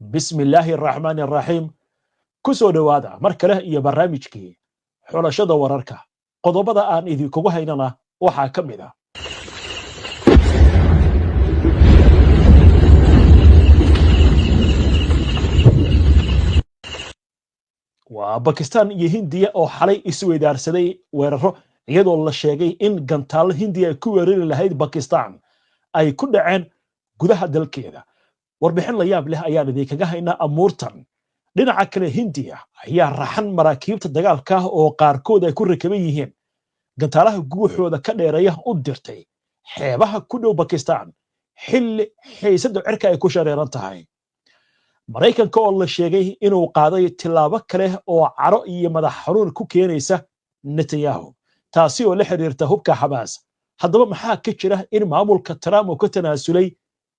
بسم الله الرحمن الرحيم كسو دوادا مركله iyo barnaamijkii xulashada wararka qodobada aan idinku haynana waxa kamid ah waa Pakistan iyo Hindiya oo xalay isweydaarsaday weeraro iyadoo la sheegay in gantaal Hindiya ku weerari lahayd Pakistan ay ku dhaceen gudaha dalkeeda warbixin la yaab leh ayaan idinkaga haynaa amuurtan dhinaca kale Hindiya ayaa raxan maraakiibta dagaalka oo qaarkood ay ku rakaban yihiin gantaalaha guuxooda ka dheereeya u dirtay xeebaha ku dhow Pakistan xilli xiisada cirka ay ku shareeran tahay Mareykanka oo la sheegay inuu qaaday tilaabo kale oo caro iyo madax xanuun ku keenaysa Netanyahu taasi oo la xiriirta hubka Hamas haddaba maxaa ka jira in maamulka Trump uu ka tanaasulay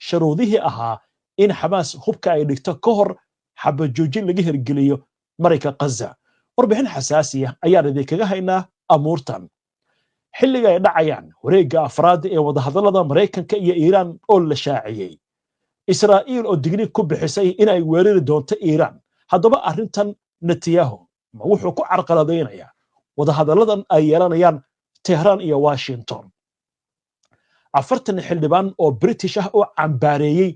sharuudihii ahaa in Hamas hubka ay dhigto ka hor xabajoojin laga hirgeliyo marayka Gaza warbixin xasaasi ah ayaan idinkaga haynaa amuurtan xilliga ay dhacayaan wareegga afraad ee wadahadallada Mareykanka iyo Iiraan oo la shaaciyay Israa'iil oo digni ku bixisay in ay weerari doonto Iiraan haddaba arrintan Netanyahu ma wuxuu ku carqaladeynayaa wadahadalladan ay yeelanayaan Tehran iyo Washington 40 xildhibaan oo British ah oo cambaareeyay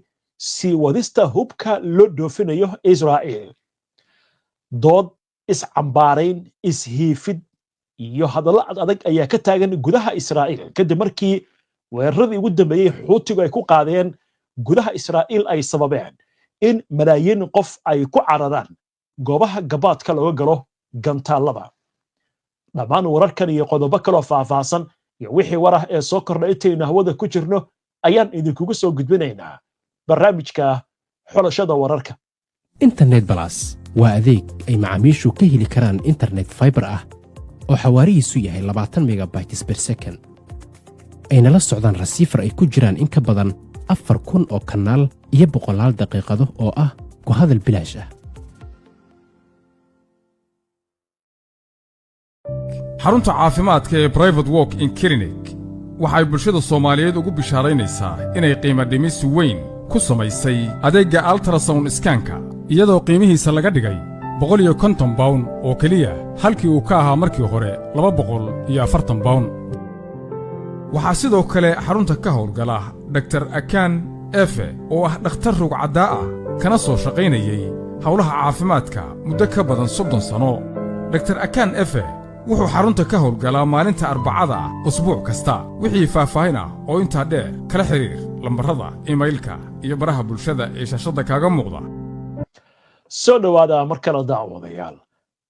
si wadista hubka loo doofinayo Israa'iil dood iscambaarayn ishiifid iyo hadallo adag ayaa ka taagan gudaha Israa'iil kadib markii weeraradii ugu dambeeyay Xuutigu ay ku qaadeen gudaha Israa'iil ay sababeen in malaayiin qof ay ku cararaan goobaha gabaadka looga galo gantaalada dhammaan wararkan iyo qodobo kale oo faahfaahsan iyo wixii warah ee soo kordhay intaynu hawada ku jirno ayaan idinkugu soo gudbinaynaa barnaamijka xulashada wararka internet plus waa adeeg ay macaamiishu ka heli karaan internet fiber ah oo xawaarihiisu yahay 20 megabytes per second ayna la socdaan receiver ay ku jiraan in ka badan 4,000 oo kanaal iyo 100 daqiiqado oo ah ku hadal bilaash ah xarunta caafimaadka ee Private Walk in Clinic waxay bulshada Soomaaliyeed ugu bishaaraynaysaa inay qiimo dhimis weyn ku samaysay adeegga ultrasound scanka iyadoo qiimihiisa laga dhigay 150 pound oo kaliya halkii uu ka ahaa markii hore 240 pound waxaa sidoo kale xarunta ka howlgala Dr. Akan Efe oo ah dhakhtar rugcadda ah kana soo shaqaynayay hawlaha caafimaadka muddo ka badan 30 sano Dr. Akan Efe wuxuu xarunta ka howlgalaa maalinta Arbacada usbuuc kasta wixii faahfaahin ah oo inta dheer kala xiriir lambarada emailka iyo baraha bulshada ee shaashada kaaga muuqda soo dhawaada markala daawadayaal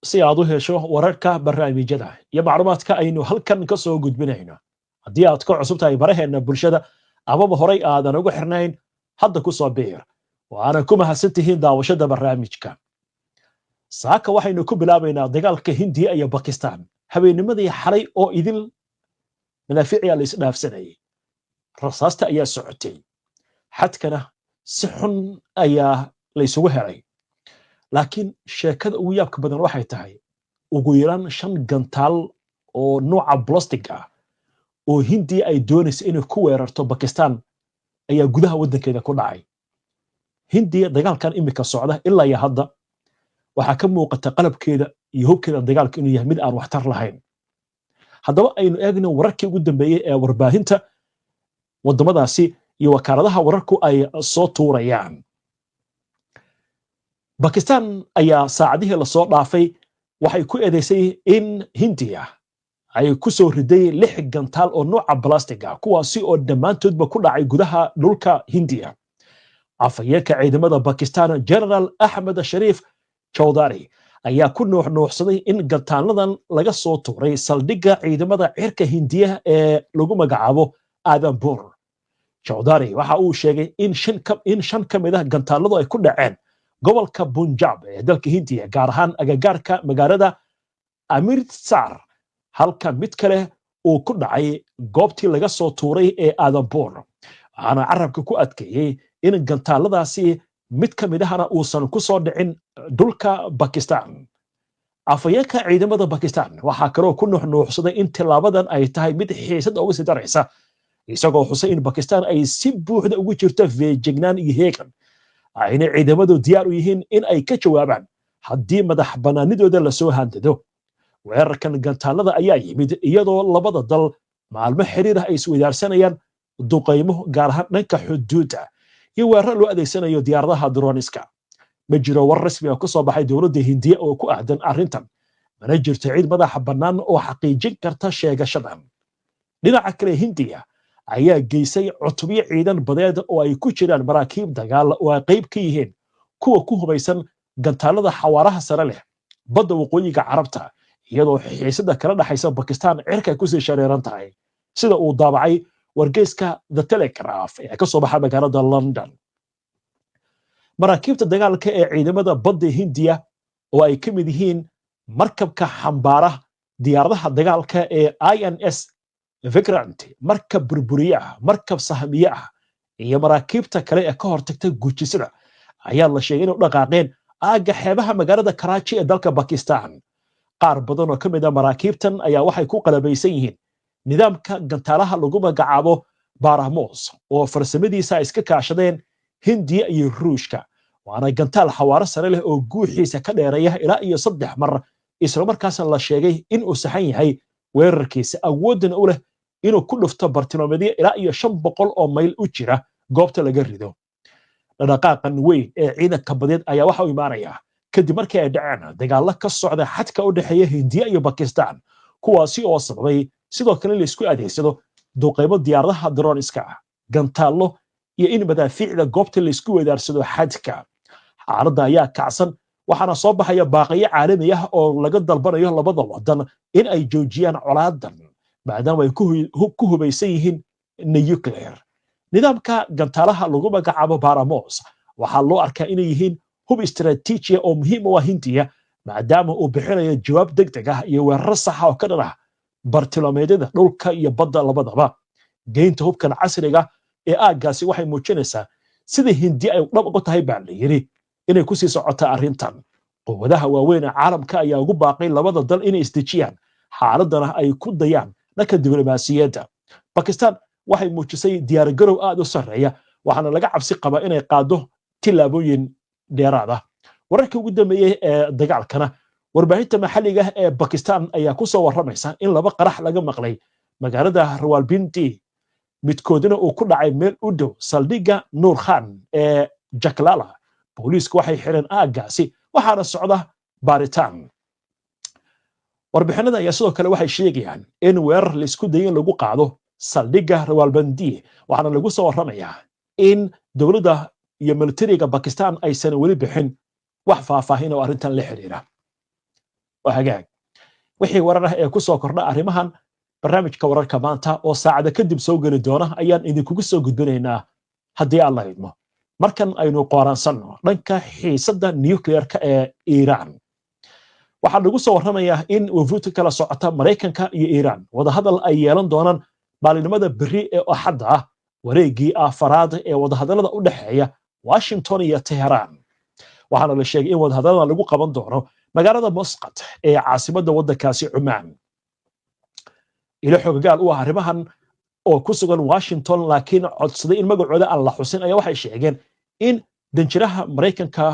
si aad u hesho wararka barnaamijyada iyo macluumaadka aynu halkan ka soo gudbinayno haddii aad ka cusub tahay baraheena bulshada amaba horay aadan ugu xirnayn hadda ku soo biir waana ku mahadsantihiin daawashada barnaamijka saaka waxaynu ku bilaabaynaa dagaalka Hindiya iyo Pakistan habeennimadii xalay oo idil madaafiic la isdhaafsanayay rasaasta ayaa socotay xadkana si xun ayaa la isugu helay laakiin sheekada ugu yaabka badan waxay tahay ugu yaraan 5 gantaal oo nooca plastic ah oo Hindiya ay doonayso inay ku weerarto Pakistan ayaa gudaha wadankeeda ku dhacay Hindiya dagaalkan imika socda ilaa iyo hadda waxaa ka muuqata qalabkeeda iyo hubkeeda dagaalka inuu yahay mid aan waxtar lahayn haddaba aynu eegno wararkii ugu dambeeyay ee warbaahinta wadamadaasi iyo wakaaladaha wararku ay soo tuurayaan Pakistan ayaa saacadihii la soo dhaafay waxay ku eedeysay in Hindiya ay ku soo riday 6 gantaal oo nooca plastic ah kuwaasi oo dhammaantoodba ku dhacay gudaha dhulka Hindiya afayeenka ciidamada Pakistan General Ahmed Sharif Chowdhury ayaa ku nuuxnuuxsaday in gantaaladan laga soo tuuray saldhigga ciidamada cirka Hindiya ee lagu magacaabo Adhampur Chowdhury waxa uu sheegay in shan ka mid ah gantaaladu ay ku dhaceen gobolka Punjab ee dalka Hindiya gaar ahaan agagaarka magaalada Amritsar halka mid kale uu ku dhacay goobtii laga soo tuuray ee Adhampur waxaana carabka ku adkeeyay in gantaaladaasi mid ka mid ahna uusan ku soo dhicin dhulka Pakistan afayeenka ciidamada Pakistan waxa kale oo ku nuuxnuuxsaday in tilaabadan ay tahay mid xiisad uga sii daraysa isagoo xusay in Pakistan ay si buuxda ugu jirto feejignaan iyo heegan ayna ciidamadu diyaar u yihiin in ay ka jawaabaan haddii madax bannaanidooda lasoo handado weerarkan gantaalada ayaa yimid iyadoo labada dal maalmo xiriir ah ay isweydaarsanayaan duqaymo gaar ahaan dhanka xuduudda iyo weerar loo adeegsanayo diyaaradaha droniska ma jiro war rasmi ah ku soo baxay dowladda hindiya oo ku aadan arrintan mana jirto cid madaxa bannaan oo xaqiijin karta sheegashadan dhinaca kale hindiya ayaa geysay cutubyo ciidan badeed oo ay ku jiraan maraakiib dagaal oo ay qayb ka yihiin kuwa ku hubaysan gantaalada xawaaraha sare leh badda waqooyiga carabta iyadoo xiisada kala dhaxaysa Pakistan cirka ku sii shareeran tahay sida uu daabacay wargeyska The Telegraph ee ka soo baxay magaalada London maraakiibta dagaalka ee ciidamada badda Hindiya oo ay ka mid yihiin markabka xambaara diyaaradaha dagaalka ee INS Vikrant markab burburiye ah markab sahmiye ah iyo maraakiibta kale ee ka hortagta gujisada ayaa la sheegay inuu dhaqaaqeen aaga xeebaha magaalada Karachi ee dalka Pakistan qaar badan oo ka mid ah maraakiibtan ayaa waxay ku qalabaysan yihiin nidaamka gantaalaha lagu magacaabo Barahmos oo farsamadiisa iska kaashadeen Hindiya iyo Ruushka waana gantaal xawaare sare leh oo guuxiisa ka dheereeya ilaa iyo 3 mar isla markaasna la sheegay in uu saxan yahay weerarkiisa awoodna u leh inuu ku dhufto bartilmaameedyo ilaa iyo 500 oo mayl u jira goobta laga rido dhaqaaqan weyn ee ciidanka badeed ayaa waxa uu imaanaya kadib markii ay dhaceen dagaalo ka socda xadka u dhaxeeya Hindiya iyo Pakistan kuwaasi oo sababay sidoo kale la isku adeegsado duqeymo diyaaradaha droniska gantaalo iyo in madaafiicda goobta la isku weedaarsado xadka xaaladda ayaa kacsan waxaana soo baxaya baaqiyo caalami ah oo laga dalbanayo labada wadan in ay joojiyaan colaadan maadaama ay ku hubaysan yihiin nuclear nidaamka gantaalaha lagu magacaabo Barahmos waxaa loo arkaa inay yihiin hub istiraatiiji oo muhiim u ah Hindiya maadaama uu bixinayo jawaab degdeg ah iyo weerar sax ah oo ka dhan ah bartilmaameedyada dhulka iyo badda labadaba geynta hubkan casriga ee aaggaasi waxay muujinaysaa sida Hindiya ay dhab ugu tahay baa la yiri inay ku sii socoto arrintan quwadaha waaweyn ee caalamka ayaa ugu baaqay labada dal inay isdejiyaan xaaladana ay ku dayaan dhanka diblomaasiyadda Pakistan waxay muujisay diyaar garow aad u sareeya waxaana laga cabsi qabaa inay qaado tilaabooyin dheeraad ah wararkii ugu dambeeyay ee dagaalkana warbaahinta maxalliga ah ee Pakistan ayaa ku soo waramaysa in laba qarax laga maqlay magaalada Rawalpindi midkoodna uu ku dhacay meel u dhow saldhigga Noor Khan ee Jaklala booliisku waxay xireen aaggaasi waxaana socda baaritaan warbixinada ayaa sidoo kale waxay sheegayaan in weerar la isku dayin lagu qaado saldhigga Rawalpindi waxaana lagu soo waramayaa in dowladda iyo militariga Pakistan aysan weli bixin wax faahfaahin oo arrintan la xiriira وهجاج وحي ورره كسو كردها أريمهان برنامج كورر كمانتا وساعد كدب سوق الدونة أيان إذا كوكسو قدبنا هدي الله يدمه مركن أينو قارن صنع لنك حيصد نيوكلير كإيران waxaa lagu soo warramayaa in wafuudka kala socota Mareykanka iyo Iran wada hadal ay yeelan doonaan maalinimada berri ee Axad ah wareegii afaraad ee wada hadallada u dhaxeeya Washington iyo Tehran waxaana la sheegay in wada hadallada lagu qaban doono magaalada Muscat ee caasimadda waddankaasi Cumaan ilo xoggaal u ah arrimahan oo ku sugan Washington laakiin codsaday in magacooda aan la xusin ayaa waxay sheegeen in danjiraha Mareykanka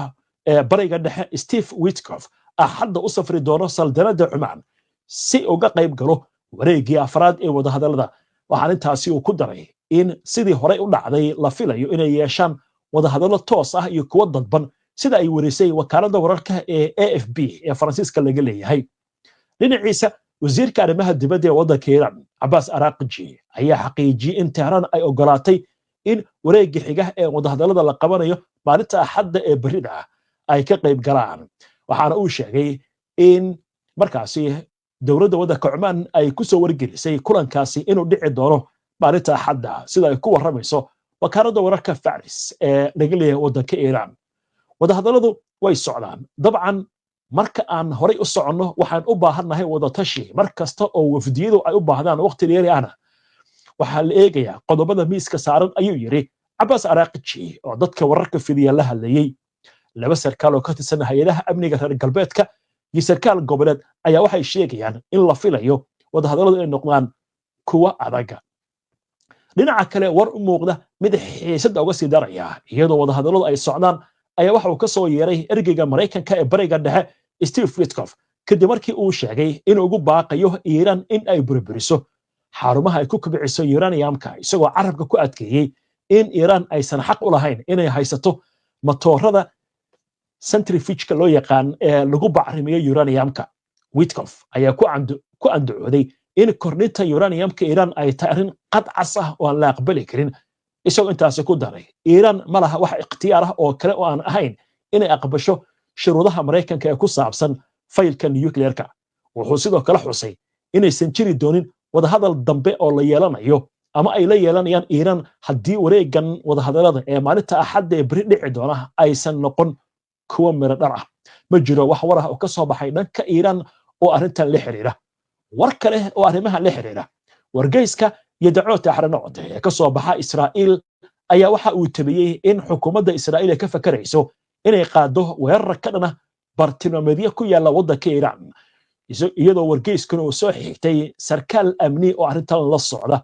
ee bariga dhexe Steve Witkoff axadda u safri doono saldanada Cumaan si uga qayb galo wareegii afraad ee wada hadallada waxaan intaasi uu ku daray in sidii hore u dhacday la filayo inay yeeshaan wada hadallo toos ah iyo kuwa dadban sida ay wareysay wakaaladda wararka ee AFP ee Faransiiska laga leeyahay dhinaciisa wasiirka arrimaha dibadda ee waddanka Iran Abbas Araghchi ayaa xaqiijiyay in Tehran ay ogolaatay in wareegii xiga ee wada hadallada la qabanayo maalinta axadda ee berrida ay ka qayb galaan waxaana uu sheegay in markaasi dowladda waddanka Cumaan ay ku soo wargelisay kulankaasi inuu dhici doono maalinta axadda sida ay ku waramayso wakaaladda wararka Faris ee laga leeyahay waddanka Iran wada hadalladu way socdaan dabcan marka aan horay u soconno waxaan u baahannahay wada tashi mar kasta oo wafdiyadu ay u baahdaan waqti dheeri ahna waxaa la eegayaa qodobada miiska saaran ayuu yiri Abbas Araghchi oo dadka wararka fidiya la hadlayay laba sarkaal oo ka tirsan hay'adaha amniga reer galbeedka iyo sarkaal goboleed ayaa waxay sheegayaan in la filayo wada hadalladu ay noqdaan kuwa adag dhinaca kale war u muuqda mid xiisad uga sii daraya iyadoo wada hadalladu ay socdaan ayaa waxa uu ka soo yeeray ergeyga Mareykanka ee bariga dhexe Steve Witkoff kadib markii uu sheegay in ugu baaqayo Iran in ay burburiso xarumaha ay ku kobciso uraniumka isagoo carabka ku adkeeyay in Iran aysan xaq u lahayn inay haysato matoorada centrifuge-ka loo yaqaan ee lagu bacrimiyo uraniumka. Witkoff ayaa ku andacooday in kordhinta uraniumka Iran ay tahay arrin qadcas ah oo aan la aqbali karin isagoo intaas ku daray Iran ma laha wax ikhtiyaar ah oo kale oo aan ahayn inay aqbasho shuruudaha Mareykanka ee ku saabsan faylka nuclear-ka. Wuxuu sidoo kale xusay inaysan jiri doonin wadahadal dambe oo la yeelanayo ama ay la yeelanayaan Iran haddii wareegan wadahadalada ee maalinta Axadda ee bari dhici doona aysan noqon kuwa miro dhar ah. Ma jiro wax war ah oo ka soo baxay dhanka Iran oo arrintan la xiriira. war kale oo arrimaha la xiriira wargeyska iyo dacwada Axranood ee ka soo baxa Israa'iil ayaa waxa uu tabiyay in xukuumadda Israa'iil ka fakarayso inay qaado weerar ka dhana bartilmaameedyo ku yaala waddanka Iran iyadoo wargeyskuna uu soo xigtay sarkaal amni oo arrintan la socda.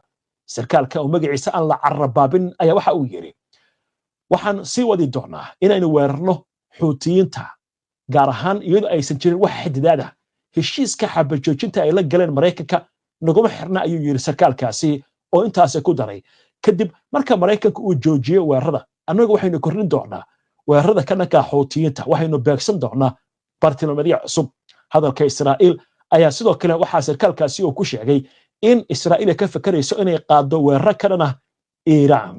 sarkaalka oo magaciisa aan la carrabaabin ayaa waxa uu yiri waxaan sii wadi doonaa inaynu weerarno xuutiyiinta gaar ahaan iyadoo aysan jirin wax xadidaad ah heshiiska xabajoojinta ay la galeen Mareykanka naguma xirna ayuu yiri sarkaalkaasi oo intaas ku daray kadib marka Mareykanka uu joojiyo weerarada annagu waxaynu kordhin doonaa weerarada ka dhanka xuutiyiinta waxaynu beegsan doonaa bartilmaameedyo cusub. hadalka Israa'iil ayaa sidoo kale waxa sarkaalkaasi uu ku sheegay in Israa'iil ka fakarayso inay qaado weerar ka dhan ah Iran.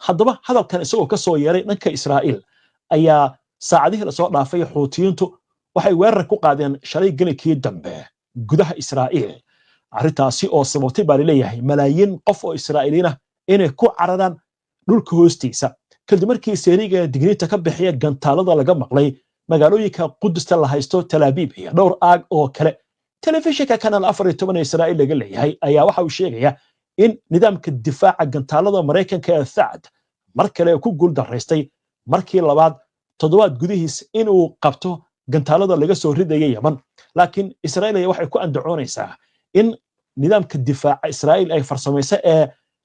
haddaba hadalkan isagoo ka soo yeeray dhanka Israa'iil ayaa saacadihii la soo dhaafay xuutiyiintu waxay weerar ku qaadeen shalay galikii dambe gudaha Israa'iil. arrintaasi oo sababtay baa leeyahay malaayiin qof oo Israa'iiliin ah inay ku cararaan dhulka hoostiisa kadib markii seeriga digniinta ka bixiya gantaalada laga maqlay magaalooyinka Qudusta la haysto Tel Aviv iyo dhowr aag oo kale. telefishinka Kanal 14 ee Israa'iil laga leeyahay ayaa waxa uu sheegaya in nidaamka difaaca gantaalada Mareykanka ee THAAD mar kale ku guul daraystay markii labaad toddobaad gudihiis inuu qabto gantaalada laga soo ridayay Yemen. laakiin Israa'iil waxay ku andacoonaysaa in nidaamka difaaca Israa'iil ay farsamayso ee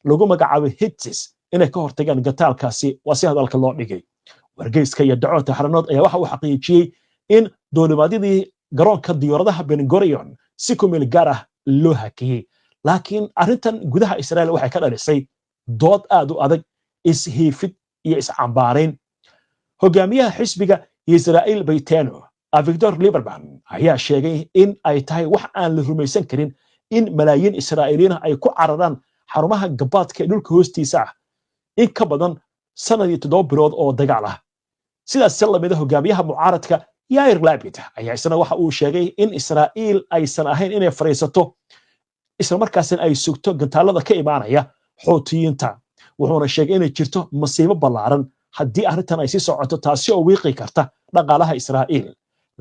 lagu magacaabo Hitsis inay ka hortagaan gantaalkaasi waa si hadalka loo dhigay. wargeyska iyo dacwada Axranood ayaa waxa uu xaqiijiyay in doolimaadidii garoonka diyaaradaha Ben Gurion si ku meel gaar ah loo hakiyay. laakiin arrintan gudaha Israa'iil waxay ka dhalisay dood aad u adag ishiifid iyo iscambaareyn. hogaamiyaha xisbiga Israa'iil Bayteno Avigdor Lieberman ayaa sheegay in ay tahay wax aan la rumaysan karin in malaayiin Israa'iiliin ay ku cararaan xarumaha gabaadka ee dhulka hoostiisa ah in ka badan sanadii 7 bilood oo dagaal ah. sidaas la mid ah hogaamiyaha mucaaradka Yair Lapid ayaa isna waxa uu sheegay in Israa'iil aysan ahayn inay fariisato isla markaasna ay sugto gantaalada ka imaanaya xuutiyiinta. wuxuuna sheegay inay jirto masiibo ballaaran haddii arrintan ay sii socoto taasi oo wiiqi karta dhaqaalaha Israa'iil.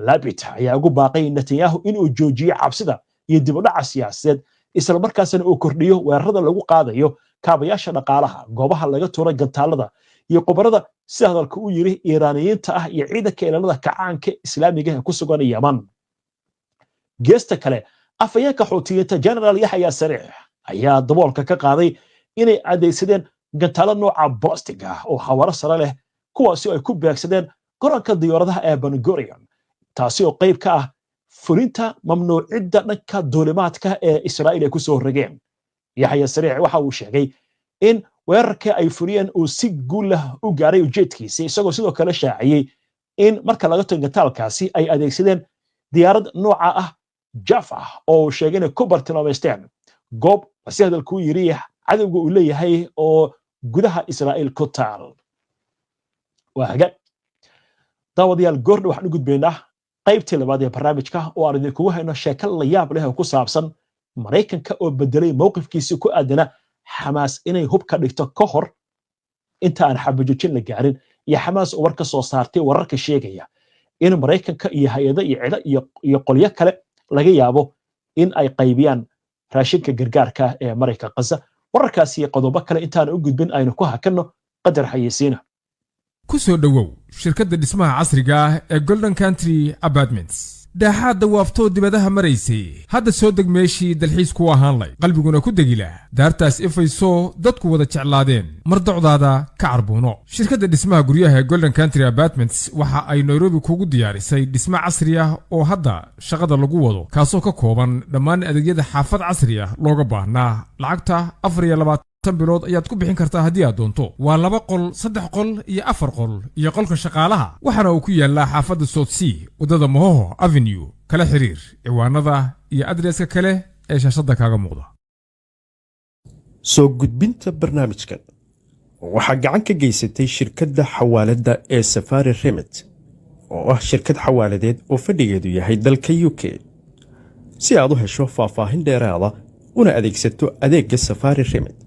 Lapid ayaa ugu baaqay Netanyahu inuu joojiyo cabsida iyo dib u dhaca siyaasadeed isla markaasna uu kordhiyo weerarada lagu qaadayo kaabayaasha dhaqaalaha goobaha laga tuuro gantaalada iyo qobarada sida hadalka uu yiri Iiraaniyiinta ah iyo ciidanka ilaalada kacaanka Islaamiga ee ku sugan Yemen. geesta kale afayeenka xuutiyiinta General Yahya Sarix ayaa daboolka ka qaaday inay adeegsadeen gantaalo nooca ballistic ah oo xawaaro sare leh kuwaasi ay ku beegsadeen garoonka diyaaradaha ee Ben Gurion taasi oo qayb ka ah fulinta mamnuucidda dhanka duulimaadka ee Israa'iil ay ku soo rogeen. Yahya Sarix waxa uu sheegay in weerarka ay furiyeen uu si guul ah u gaaray ujeedkiisa isagoo sidoo kale shaaciyay in marka laga tago gantaalkaasi ay adeegsadeen diyaarad nooca ah Jaffa oo sheegay inay ku bartilmaameysteen goob si hadalku yiri cadawga uu leeyahay oo gudaha Israa'iil ku taal. waaga daawadayaal goordhow waxaan u gudbaynaa qaybtii labaad ee barnaamijka oo aan idinku hayno sheeko la yaab leh oo ku saabsan Mareykanka oo bedelay mowqifkiisa ku aadana Xamaas inay hub ka dhigto ka hor inta aan xabajoojin la gaarin iyo Xamaas oo war ka soo saartay wararka sheegaya in Mareykanka iyo hay'ado iyo qolyo kale laga yaabo in ay qaybiyaan raashinka gargaarka ee Mareykanka Gaza. wararkaasi iyo qodobo kale intaan u gudbin aynu ku hakanno qadar xayeysiina. ku soo dhowow shirkadda dhismaha casriga ah ee Golden Country Apartments daaxaadda waaftoo dibadaha maraysay hadda soo deg meeshii dalxiis ku ahaan lay qalbiguna ku degila daartaas ifayso dadku wada jeclaadeen mar docdaada ka carbuuno shirkadda dhismaha guryaha ee Golden Country Apartments waxa ay Nairobi kugu diyaarisay dhismo casri ah oo hadda shaqada lagu wado kaasoo ka kooban dhammaan adeegyada xaafad casri ah looga baahnaa lacagta 24 bilood ayaad ku bixin kartaa haddii aad doonto waa 2 qol 3 qol iyo 4 qol iyo qolka shaqaalaha waxaana uu ku yaalaa xaafadda South Sea wadada Mohoho Avenue kala xiriir ciwaanada iyo adreeska kale ee shaashada kaaga muuqda soo gudbinta barnaamijkan waxaa gacan ka geysatay shirkadda xawaaladda ee Safari Remit oo ah shirkad xawaaladeed oo fadhigeedu yahay dalka UK si aad u hesho faahfaahin dheeraada una adeegsato adeegga Safari Remit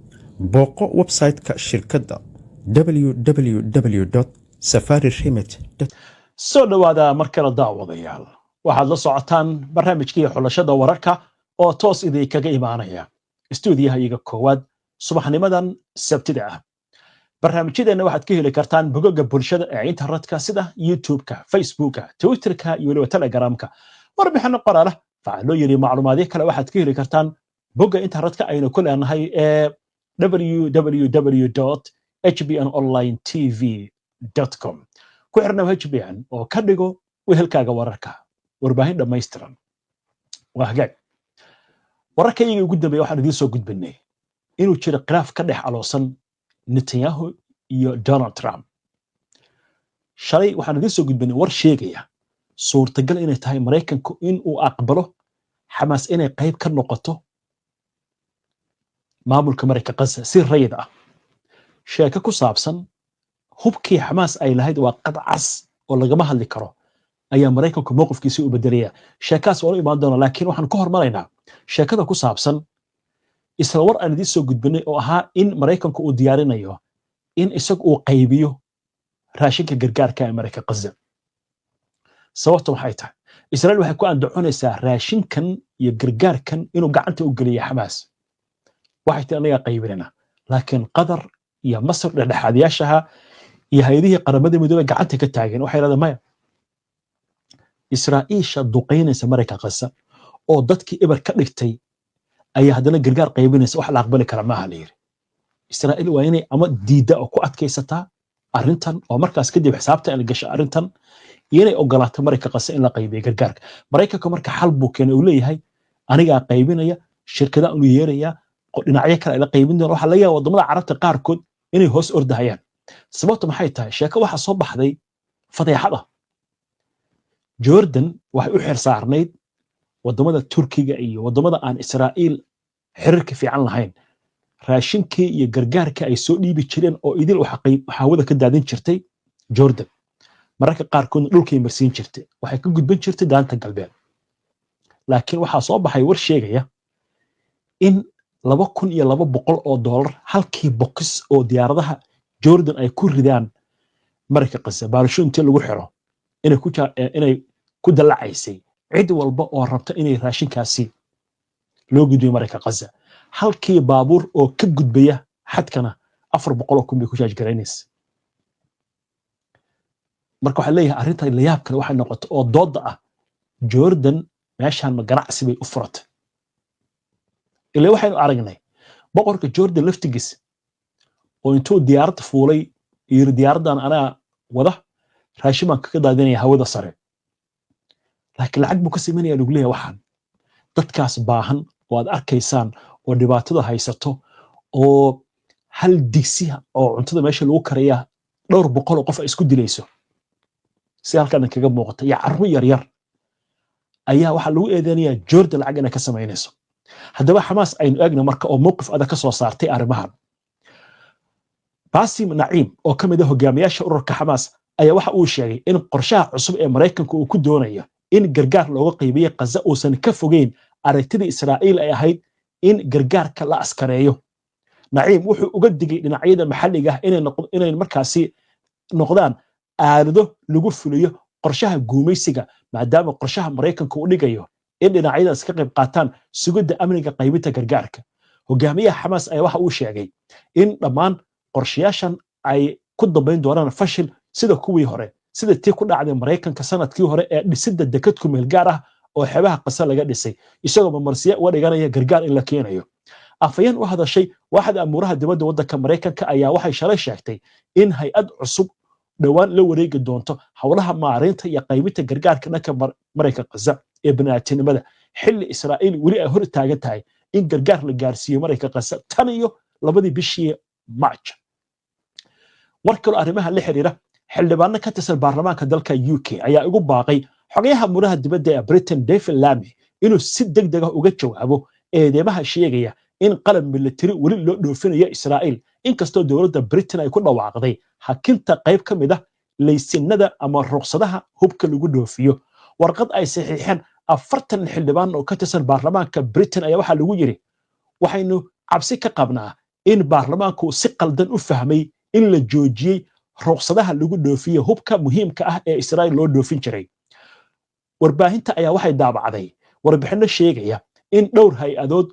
booqo website-ka shirkadda www.safariremit.com soo dhawaada markale daawadayaal waxaad la socotaan barnaamijkii xulashada wararka oo toos idinkaga imaanaya istuudiyaha iyaga koowaad subaxnimadan sabtida ah barnaamijyadeena waxaad ka heli kartaan bogagga bulshada ee internetka sida YouTube-ka, Facebook-ka, Twitter-ka iyo weliba Telegram-ka warbixino qoraal ah loo yiri macluumaadyo kale waxaad ka heli kartaan bogga internetka aynu ku leenahay ee www.hbnonlinetv.com ku xirnaa HBN oo ka dhigo wehelkaaga wararka warbaahin dhammaystiran waa hagaag wararka iyaga ugu dambeeya waxaan idiin soo gudbinay inuu jiro khilaaf ka dhex aloosan Netanyahu iyo Donald Trump shalay waxaan idiin soo gudbinay war sheegaya suurtagal inay tahay Mareykanku in uu aqbalo Xamaas inay qayb ka noqoto maamulka Mareykanka Gaza si rayid ah sheeko ku saabsan hubkii Xamaas ay lahayd waa qad cas oo lagama hadli karo ayaa Mareykanku mowqifkiisa u bedelaya sheekaas oo imaan doona laakiin waxaan ku hormaraynaa sheekada ku saabsan isla war aan idiin soo gudbinay oo ahaa in Mareykanku uu diyaarinayo in isagu uu qaybiyo raashinka gargaarka ee Mareykanka Gaza sababtu waxay tahay Israa'iil waxay ku andacoonaysaa raashinkan iyo gargaarkan inuu gacanta u geliyo Xamaas waxay tahay anaga qaybinayna laakiin Qatar iyo Masar dhexdhexaadiyaashaha iyo hay'adihii qaramada midoobay gacanta ka taageen waxay yiraahdeen maya Israa'iisha duqeynaysa Mareykanka Gaza oo dadkii ibar ka dhigtay ayaa haddana gargaar qaybinaysa wax la aqbali kara maaha leeyahay Israa'iil waa inay ama diida oo ku adkaysataa arrintan oo markaas kadib xisaabta in la gasho arrintan iyo inay ogolaato Mareykanka Gaza in la qaybiyo gargaarka Mareykanka marka xal buu keenay uu leeyahay aniga qaybinaya shirkadaha uu yeeraya dhinacyo kale ay la qaybin doonaan waxa laga yaabaa wadamada Carabta qaarkood inay hoos ordahayaan sababtu maxay tahay sheeko waxa soo baxday fadeexada Jordan waxay u xir saarnayd wadamada Turkiga iyo wadamada aan Israa'iil xiriirka fiican lahayn raashinkii iyo gargaarka ay soo dhiibi jireen oo idil waxa wada ka daadin jirtay Jordan mararka qaarkood dhulkay marsiin jirtay waxay ka gudbin jirtay daanta galbeed laakiin waxa soo baxay war sheegaya in $2,200 halkii box oo diyaaradaha Jordan ay ku ridaan Mareykanka Gaza baalashoontii lagu xiro inay ku dalacaysay cid walba oo rabta inay raashinkaasi loo gudbiyo Mareykanka Gaza halkii baabuur oo ka gudbaya xadkana 400,000 bay ku charge garaynaysa marka waxa leeyahay arrinta la yaab kale waxa noqoto oo dooda ah Jordan meeshan ma ganacsi bay u furatay ilaa waxaynu aragnay boqorka Jordan laftigiis oo intuu diyaarad fuulay iyo diyaaradan ana wada raashiman ka daadinaya hawada sare laakiin lacag buu ka sameynaya lagu leeyahay waxaan dadkaas baahan oo aad arkaysaan oo dhibaatada haysato oo hal digsi oo cuntada meesha lagu kariya dhowr boqol oo qof isku dilayso si halkan kaga muuqata ya carruur yar yar ayaa waxa lagu eedeynaya Jordan lacag inay ka sameynayso haddaba Xamaas aynu eegno marka oo mowqif adag ka soo saartay arrimahan Basim Naim oo kamid ah hogaamiyaasha ururka Xamaas ayaa waxa uu sheegay in qorshaha cusub ee Mareykanka uu ku doonayo in gargaar looga qaybiyo Gaza uusan ka fogeyn aragtida Israa'iil ay ahayd in gargaarka la askareeyo Naim wuxuu uga digay dhinacyada maxalliga ah inay markaasi noqdaan aalado lagu fuliyo qorshaha guumaysiga maadaama qorshaha Mareykanka uu dhigayo in dhinacyadaas ka qayb qaataan sugidda amniga qaybinta gargaarka hogaamiyaha Xamaas ayaa waxa uu sheegay in dhammaan qorshayaashan ay ku dambeyn doonaan fashil sida kuwii hore sida tii ku dhacday Mareykanka sanadkii hore ee dhisidda dekad ku meel gaar ah oo xeebaha qasa laga dhisay isagoo marsiya uga dhiganaya gargaar in la keenayo afayeen u hadashay waaxda amuuraha dibadda waddanka Mareykanka ayaa waxay shalay sheegtay in hay-ad cusub dhawaan la wareegi doonto howlaha maareynta iyo qaybinta gargaarka dhanka Mareykanka Gaza ee bini'aadanimada xilli Israa'iil weli ay hor taagan tahay in gargaar la gaarsiiyo Mareykanka Gaza tan iyo 2 bishii March warkalo arrimaha la xiriira xildhibaano ka tirsan baarlamaanka dalka UK ayaa ugu baaqay xogayaha amuuraha dibadda ee Britain David Lammy inuu si degdeg ah uga jawaabo eedeymaha sheegaya in qalab military weli loo dhoofinayo Israa'iil inkastoo dowladda Britain ay ku dhawaaqday hakinta qayb ka mid ah laysinada ama ruqsadaha hubka lagu dhoofiyo warqad ay saxiixeen 40 xildhibaan oo ka tirsan baarlamaanka Britain ayaa waxa lagu yiri waxaynu cabsi ka qabnaa in baarlamaanku si qaldan u fahmay in la joojiyay ruqsadaha lagu dhoofiyo hubka muhiimka ah ee Israa'iil loo dhoofin jiray warbaahinta ayaa waxay daabacday warbixino sheegaya in dhowr hay-adood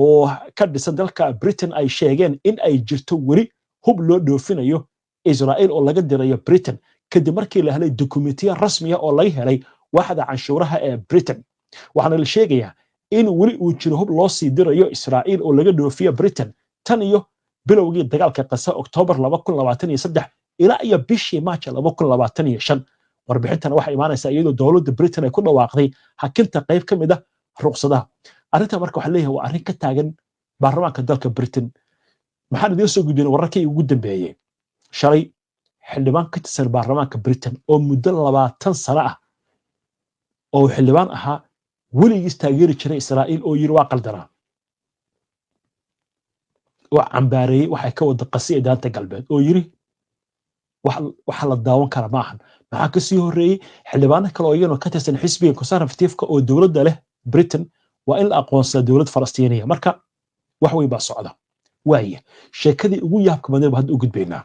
oo ka dhisan dalka Britain ay sheegeen in ay jirto weli hub loo dhoofinayo Israa'iil oo laga dirayo Britain kadib markii la helay dukumeentiyo rasmi ah oo laga helay waaxda canshuuraha ee Britain waxaana la sheegayaa in weli uu jiro hub loo sii dirayo Israa'iil oo laga dhoofiyo Britain tan iyo bilowgii dagaalka Gaza October 2023 ilaa iyo bishii March 2025 warbixintana waxay imaanaysaa iyadoo dowladda Britain ay ku dhawaaqday hakinta qayb ka mid ah ruqsadaha arrinta marka waxa leeyahay waa arrin ka taagan baarlamaanka dalka Britain maxaan idin soo gudbinay wararkii ugu dambeeyay shalay xildhibaan ka tirsan baarlamaanka Britain oo muddo 20 sano ah oo xildhibaan ahaa weligiis taageeri jiray Israa'iil oo yiri waa qaldanaa oo cambaareeyay waxay ka wada qasiyay daanta galbeed oo yiri waxa la daawan kara ma ahan maxaa ka sii horeeyay xildhibaano kale oo iyagoo ka tirsan xisbiga conservative-ka oo dowladda leh Britain waa in la aqoonsado dowlad Falastiiniya marka wax weyn baa socda waaya sheekadii ugu yaabka badneed hadda u gudbaynaa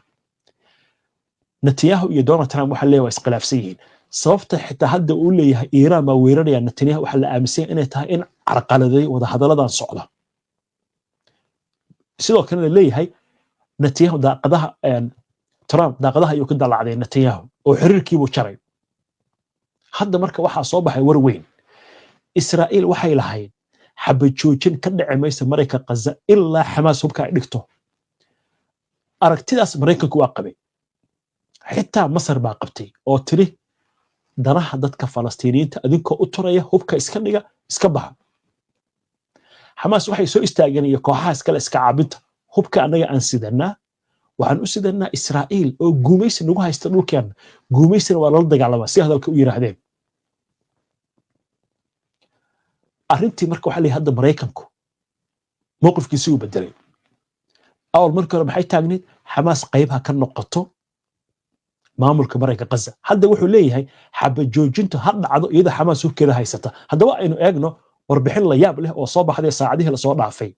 Netanyahu iyo Donald Trump waxa leeyahay iskhilaafsan yihiin sababta xitaa hadda uu leeyahay Iiraan ma weeraraya Netanyahu waxa la aaminsan inay tahay in carqaladay wada hadaladan socda sidoo kale leeyahay Netanyahu daaqadaha Trump daaqadaha ayuu ka dalacday Netanyahu oo xiriirkiibu jaray hadda marka waxa soo baxay war weyn Israa'iil waxay lahayd xabad joojin ka dhici maysa Mareykanka Gaza ilaa Xamaas hubka ay dhigto aragtidaas Mareykanku waa qabay xitaa Masar baa qabtay oo tiri danaha dadka Falastiiniyiinta adinkoo u turaya hubka iska dhiga iska baxa Xamaas waxay soo istaageen iyo kooxaha iska caabinta hubka anaga aan sidanaa waxaan u sidanaa Israa'iil oo guumaysi nagu haysta dhulkeena guumaysina waa la dagaalamaa si hadalka u yiraahdeen arrintii marka waxa leeyahay hadda Mareykanku mowqifkiisu uu bedelay awal markii hore maxay taagneed Xamaas qayb ha ka noqoto maamulka Mareykanka Gaza hadda wuxuu leeyahay xabad joojintu ha dhacdo iyada Xamaas hubkeeda haysata haddaba aynu eegno warbixin la yaab leh oo soo baxday saacadihii la soo dhaafay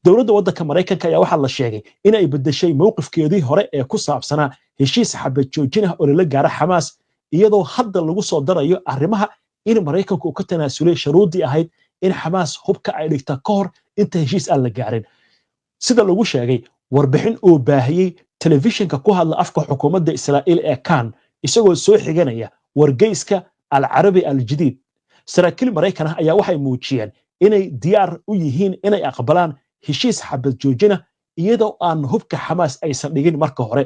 dowladda waddanka Mareykanka ayaa waxa la sheegay in ay bedeshay mowqifkeedii hore ee ku saabsanaa heshiis xabad joojin ah oo la gaaro Xamaas iyadoo hadda lagu soo darayo arrimaha in Mareykanku ka tanaasulay shuruudii ahayd in Xamaas hubka ay dhigta ka hor inta heshiis aan la gaarin sida lagu sheegay warbixin uu baahiyay telefishinka ku hadla afka xukuumadda Israa'iil ee Kan isagoo soo xiganaya wargeyska Al-Arabi Al-Jadid saraakiil Mareykan ah ayaa waxay muujiyeen inay diyaar u yihiin inay aqbalaan heshiis xabad joojina iyadoo aan hubka Xamaas aysan dhigin marka hore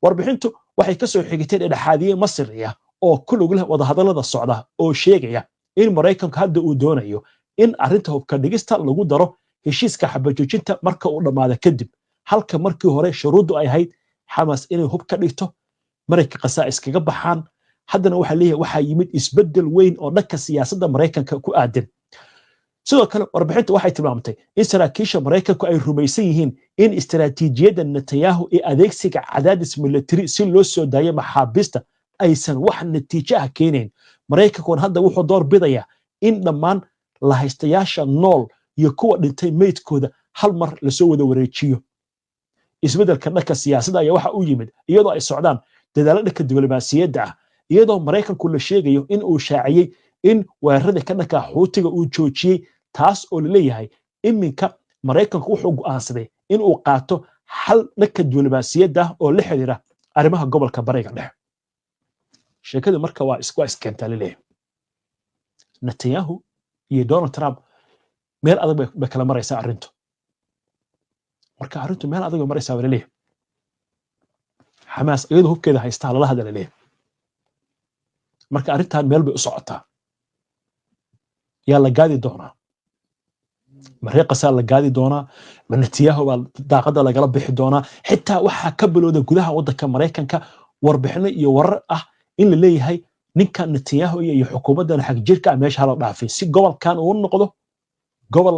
warbixintu waxay ka soo xigtay dhexaadiyay Masriya oo ku lug leh wada hadallada socda oo sheegaya in Mareykanku hadda uu doonayo in arrinta hubka dhigista lagu daro heshiiska xabad joojinta marka uu dhamaado kadib halka markii hore shuruudu ay ahayd Xamaas inay hubka dhigto Mareykanka Gaza iskaga baxaan haddana waxa leeyahay waxa yimid isbedel weyn oo dhanka siyaasadda Mareykanka ku aadan sidoo kale warbixintu waxay tilmaamtay in saraakiisha Mareykanku ay rumaysan yihiin in istiraatiijiyadda Netanyahu ee adeegsiga cadaadis military si loo soo daayo maxaabiista aysan wax natiijo ah keenayn Mareykanku hadda wuxuu door bidayaa in dhammaan la haystayaasha nool iyo kuwa dhintay meydkooda hal mar la soo wada wareejiyo isbedelka dhanka siyaasadda ayaa waxa uu yimid iyadoo ay socdaan dadaalo dhanka diblomaasiyadda ah iyadoo Mareykanku la sheegayo in uu shaaciyay in weerarada ka dhanka Xuutiga uu joojiyay taas oo la leeyahay iminka Mareykanku wuxuu go'aansaday in uu qaato xal dhanka diblomaasiyadda oo la xiriira arrimaha gobolka Bariga Dhexe sheekada marka waa iskentaa laleeyahay Netanyahu iyo Donald Trump meel adag bay kala maraysaa arrintu marka arrintu meel adag bay maraysaa laleeyahay Xamaas iyadoo hubkeeda haysta lala hadla laleeyahay marka arrintan meel bay u socotaa yaa la gaadi doonaa mariiqasaa la gaadi doonaa Netanyahu baa daaqada lagala bixi doonaa xitaa waxaa ka bilowda gudaha waddanka Mareykanka warbixino iyo warar ah in la leeyahay ninka Netanyahu iyo xukuumaddan xaq jirka meesha la dhaafay si gobolkan uu noqdo gobol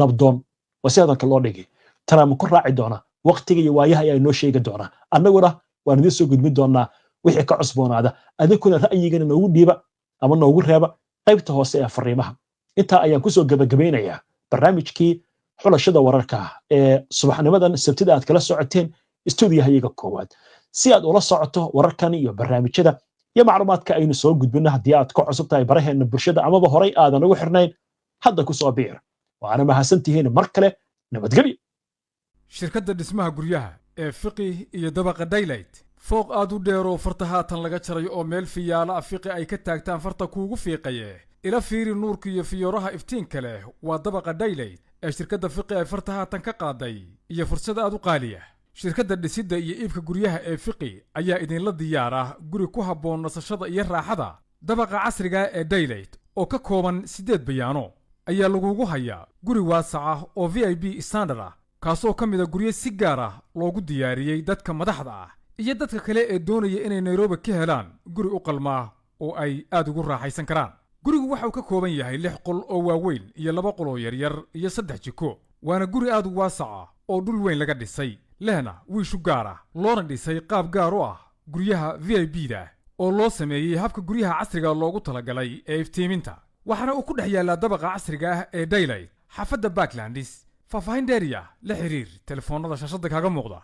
nabdoon wasiyadan loo dhigay Trump ku raaci doona waqtiga iyo waayaha ay noo sheegi doona annaguna waan idin soo gudbin doonaa wixii ka cusboonaada adinkuna ra'yigana noogu dhiiba ama noogu reeba qaybta hoose ee fariimaha inta ayaan ku soo gabagabeynayaa barnaamijkii xulashada wararka ee subaxnimadan sabtida aad kala socoteen stuudiyahayaga koowaad si aad ula socoto wararkan iyo barnaamijyada iyo macluumaadka aynu soo gudbino haddii aad ka cusub tahay baraheena bulshada amaba horay aadan ugu xirnayn hadda ku soo biir waana mahadsantihiin mar kale nabadgelyo shirkadda dhismaha guryaha ee fiqi iyo dabaqa daylight fooq aad u dheeroo farta haatan laga jaray oo meel fiyaala ah fiqi ay ka taagtaan farta kuugu fiiqaye ila fiiri nuurka iyo fiyooraha iftiinka leh waa dabaqa daylight ee shirkadda fiqi ay farta haatan ka qaaday iyo fursad aad u qaaliya shirkadda dhisidda iyo iibka guryaha ee fiqi ayaa idinla diyaara guri ku habboon nasashada iyo raaxada dabaqa casriga ee daylight oo ka kooban 8 bayaano ayaa lagugu hayaa guri waasaca oo VIP standard ah kaasoo ka mida guryo si gaar ah loogu diyaariyey dadka madaxda ah iyo dadka kale ee doonaya inay Nairobi ka helaan guri u qalmaa oo ay aad ugu raaxaysan karaan gurigu waxa uu ka kooban yahay 6 qol oo waaweyn iyo 2 qol oo yaryar iyo 3 jiko waana guri aad u waasaca oo dhul weyn laga dhisay lehna wiishu gaar ah loona dhisay qaab gaar u ah guryaha VIP-da oo loo sameeyey habka guryaha casriga loogu talagalay ee iftiiminta waxaana uu ku dhex yaallaa dabaqa casriga ah ee daylight xaafadda Backlandis faahfaahin dheeriya la xiriir telefoonada shaashada kaaga muuqda